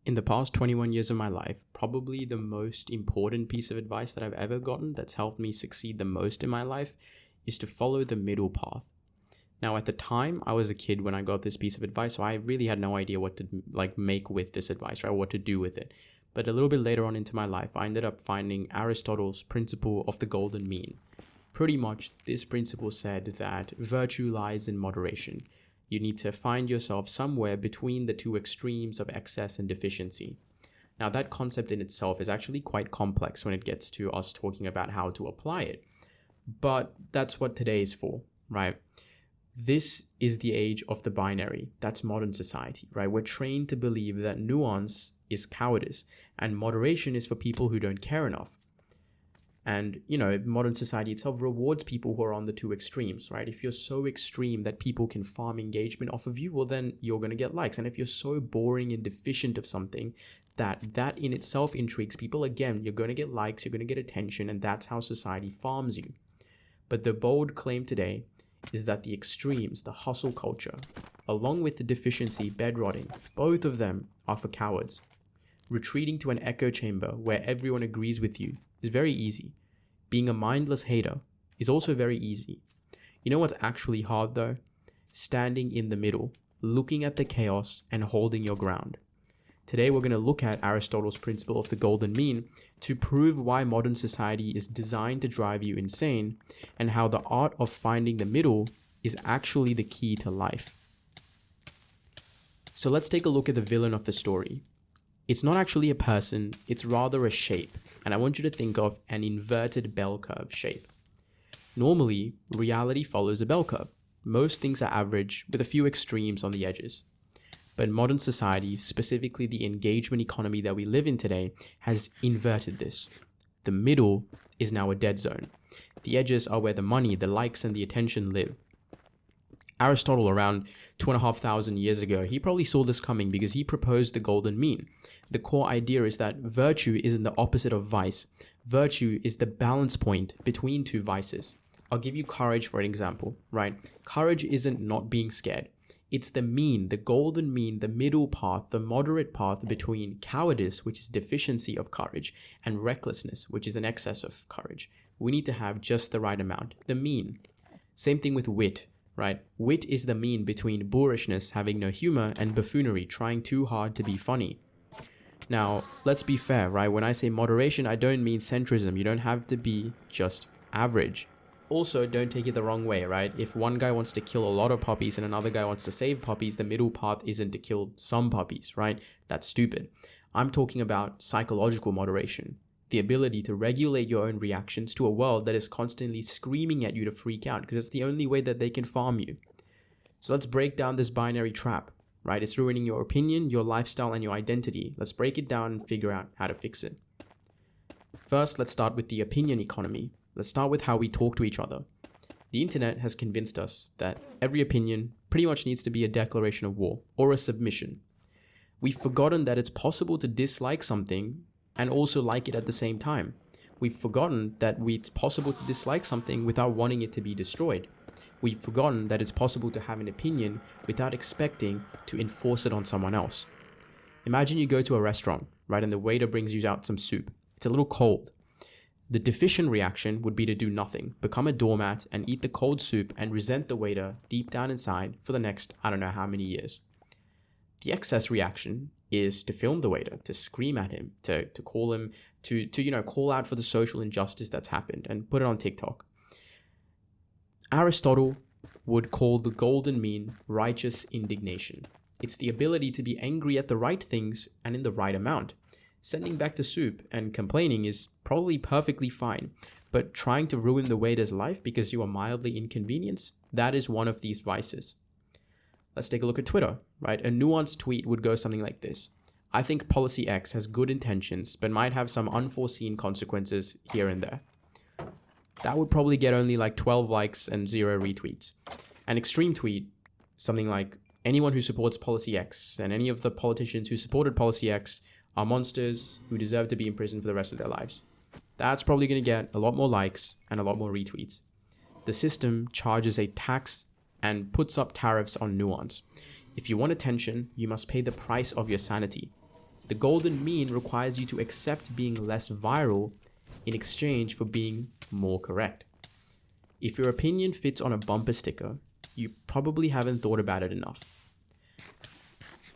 In the past 21 years of my life, probably the most important piece of advice that I've ever gotten that's helped me succeed the most in my life is to follow the middle path. Now, at the time, I was a kid when I got this piece of advice, so I really had no idea what to make with this advice, right? What to do with it. But a little bit later on into my life, I ended up finding Aristotle's principle of the golden mean. Pretty much, this principle said that virtue lies in moderation. You need to find yourself somewhere between the two extremes of excess and deficiency. Now, that concept in itself is actually quite complex when it gets to us talking about how to apply it. But that's what today is for, right? This is the age of the binary. That's modern society, right? We're trained to believe that nuance is cowardice and moderation is for people who don't care enough. And, modern society itself rewards people who are on the two extremes, right? If you're so extreme that people can farm engagement off of you, well, then you're going to get likes. And if you're so boring and deficient of something that in itself intrigues people, again, you're going to get likes, you're going to get attention, and that's how society farms you. But the bold claim today is that the extremes, the hustle culture, along with the deficiency, bedrotting, both of them are for cowards. Retreating to an echo chamber where everyone agrees with you is very easy. Being a mindless hater is also very easy. You know what's actually hard though? Standing in the middle, looking at the chaos and holding your ground. Today we're going to look at Aristotle's principle of the golden mean to prove why modern society is designed to drive you insane and how the art of finding the middle is actually the key to life. So let's take a look at the villain of the story. It's not actually a person, it's rather a shape, and I want you to think of an inverted bell curve shape. Normally, reality follows a bell curve. Most things are average with a few extremes on the edges. But modern society, specifically the engagement economy that we live in today, has inverted this. The middle is now a dead zone. The edges are where the money, the likes, and the attention live. Aristotle, around 2,500 years ago, he probably saw this coming because he proposed the golden mean. The core idea is that virtue isn't the opposite of vice. Virtue is the balance point between two vices. I'll give you courage for an example, right? Courage isn't not being scared. It's the mean, the golden mean, the middle path, the moderate path between cowardice, which is deficiency of courage, and recklessness, which is an excess of courage. We need to have just the right amount, the mean. Same thing with wit, right? Wit is the mean between boorishness, having no humor, and buffoonery, trying too hard to be funny. Now, let's be fair, right? When I say moderation, I don't mean centrism. You don't have to be just average. Also, don't take it the wrong way, right? If one guy wants to kill a lot of puppies and another guy wants to save puppies, the middle path isn't to kill some puppies, right? That's stupid. I'm talking about psychological moderation, the ability to regulate your own reactions to a world that is constantly screaming at you to freak out because it's the only way that they can farm you. So let's break down this binary trap, right? It's ruining your opinion, your lifestyle, and your identity. Let's break it down and figure out how to fix it. First, let's start with the opinion economy. Let's start with how we talk to each other. The internet has convinced us that every opinion pretty much needs to be a declaration of war or a submission. We've forgotten that it's possible to dislike something and also like it at the same time. We've forgotten that it's possible to dislike something without wanting it to be destroyed. We've forgotten that it's possible to have an opinion without expecting to enforce it on someone else. Imagine you go to a restaurant, right, and the waiter brings you out some soup. It's a little cold. The deficient reaction would be to do nothing, become a doormat and eat the cold soup and resent the waiter deep down inside for the next, I don't know how many years. The excess reaction is to film the waiter, to scream at him, to call him, to call out for the social injustice that's happened and put it on TikTok. Aristotle would call the golden mean righteous indignation. It's the ability to be angry at the right things and in the right amount. Sending back the soup and complaining is probably perfectly fine, but trying to ruin the waiter's life because you are mildly inconvenienced, that is one of these vices. Let's take a look at Twitter, right? A nuanced tweet would go something like this. I think policy X has good intentions, but might have some unforeseen consequences here and there. That would probably get only like 12 likes and 0 retweets. An extreme tweet, something like, anyone who supports policy X and any of the politicians who supported policy X are monsters who deserve to be in prison for the rest of their lives. That's probably going to get a lot more likes and a lot more retweets. The system charges a tax and puts up tariffs on nuance. If you want attention, you must pay the price of your sanity. The golden mean requires you to accept being less viral in exchange for being more correct. If your opinion fits on a bumper sticker, you probably haven't thought about it enough.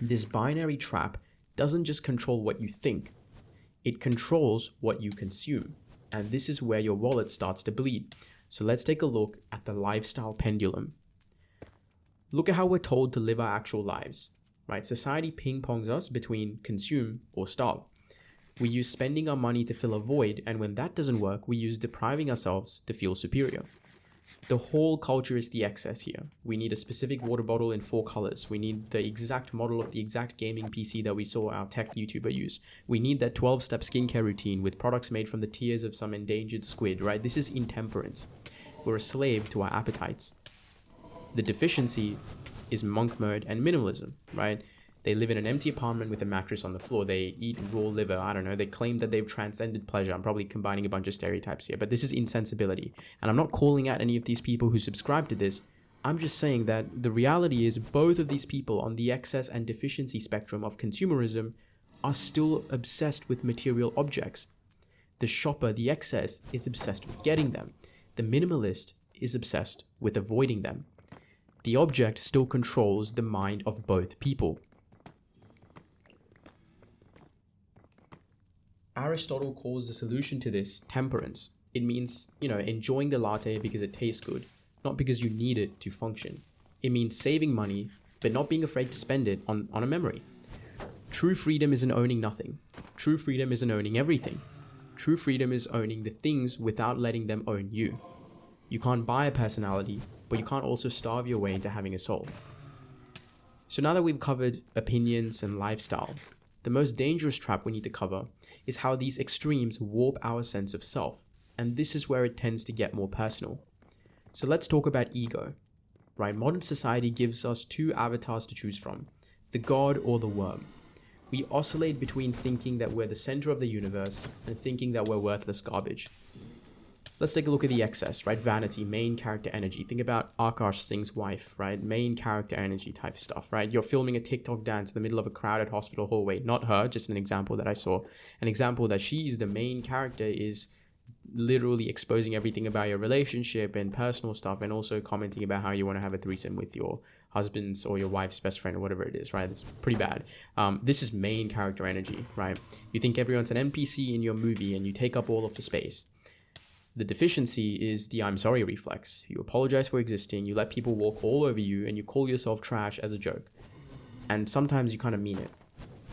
This binary trap doesn't just control what you think, it controls what you consume. And this is where your wallet starts to bleed. So let's take a look at the lifestyle pendulum. Look at how we're told to live our actual lives, right? Society ping-pongs us between consume or starve. We use spending our money to fill a void, and when that doesn't work, we use depriving ourselves to feel superior. The whole culture is the excess here. We need a specific water bottle in 4 colors. We need the exact model of the exact gaming PC that we saw our tech YouTuber use. We need that 12-step skincare routine with products made from the tears of some endangered squid, right? This is intemperance. We're a slave to our appetites. The deficiency is monk mode and minimalism, right? They live in an empty apartment with a mattress on the floor. They eat raw liver. I don't know. They claim that they've transcended pleasure. I'm probably combining a bunch of stereotypes here, but this is insensibility. And I'm not calling out any of these people who subscribe to this. I'm just saying that the reality is both of these people on the excess and deficiency spectrum of consumerism are still obsessed with material objects. The shopper, the excess, is obsessed with getting them. The minimalist is obsessed with avoiding them. The object still controls the mind of both people. Aristotle calls the solution to this temperance. It means, enjoying the latte because it tastes good, not because you need it to function. It means saving money, but not being afraid to spend it on a memory. True freedom isn't owning nothing. True freedom isn't owning everything. True freedom is owning the things without letting them own you. You can't buy a personality, but you can't also starve your way into having a soul. So now that we've covered opinions and lifestyle, the most dangerous trap we need to cover is how these extremes warp our sense of self, and this is where it tends to get more personal. So let's talk about ego, right? Modern society gives us 2 avatars to choose from, the god or the worm. We oscillate between thinking that we're the center of the universe and thinking that we're worthless garbage. Let's take a look at the excess, right? Vanity, main character energy. Think about Akash Singh's wife, right? Main character energy type stuff, right? You're filming a TikTok dance in the middle of a crowded hospital hallway. Not her, just an example that I saw. An example that she's the main character is literally exposing everything about your relationship and personal stuff, and also commenting about how you want to have a threesome with your husband's or your wife's best friend or whatever it is, right? It's pretty bad. This is main character energy, right? You think everyone's an NPC in your movie and you take up all of the space. The deficiency is the I'm sorry reflex. You apologize for existing, you let people walk all over you, and you call yourself trash as a joke. And sometimes you kind of mean it.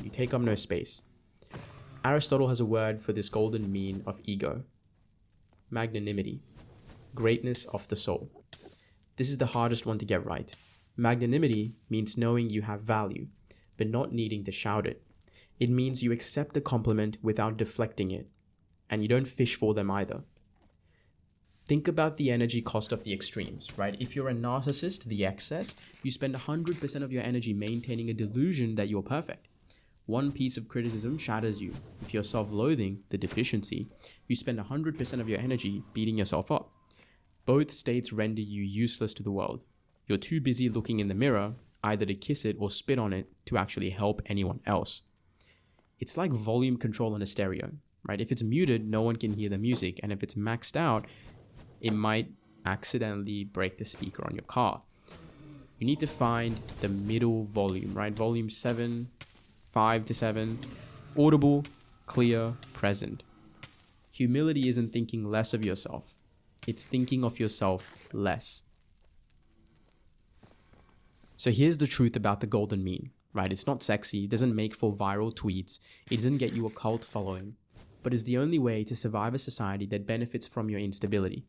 You take up no space. Aristotle has a word for this golden mean of ego. Magnanimity. Greatness of the soul. This is the hardest one to get right. Magnanimity means knowing you have value, but not needing to shout it. It means you accept a compliment without deflecting it, and you don't fish for them either. Think about the energy cost of the extremes, right? If you're a narcissist, the excess, you spend 100% of your energy maintaining a delusion that you're perfect. One piece of criticism shatters you. If you're self-loathing, the deficiency, you spend 100% of your energy beating yourself up. Both states render you useless to the world. You're too busy looking in the mirror, either to kiss it or spit on it, to actually help anyone else. It's like volume control on a stereo, right? If it's muted, no one can hear the music, and if it's maxed out, it might accidentally break the speaker on your car. You need to find the middle volume, right? Volume 7, 5 to 7, audible, clear, present. Humility isn't thinking less of yourself. It's thinking of yourself less. So here's the truth about the golden mean, right? It's not sexy, it doesn't make for viral tweets, it doesn't get you a cult following, but is the only way to survive a society that benefits from your instability.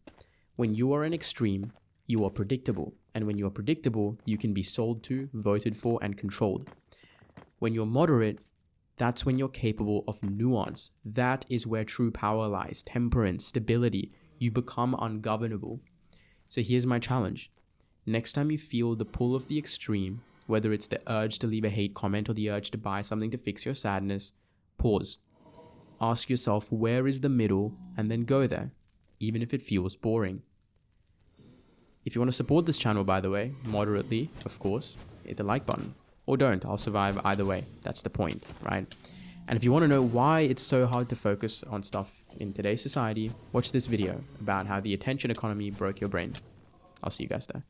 When you are an extreme, you are predictable. And when you are predictable, you can be sold to, voted for, and controlled. When you're moderate, that's when you're capable of nuance. That is where true power lies. Temperance, stability. You become ungovernable. So here's my challenge. Next time you feel the pull of the extreme, whether it's the urge to leave a hate comment or the urge to buy something to fix your sadness, pause. Ask yourself, where is the middle, and then go there, even if it feels boring. If you want to support this channel, by the way, moderately, of course, hit the like button. Or don't, I'll survive either way. That's the point, right? And if you want to know why it's so hard to focus on stuff in today's society, watch this video about how the attention economy broke your brain. I'll see you guys there.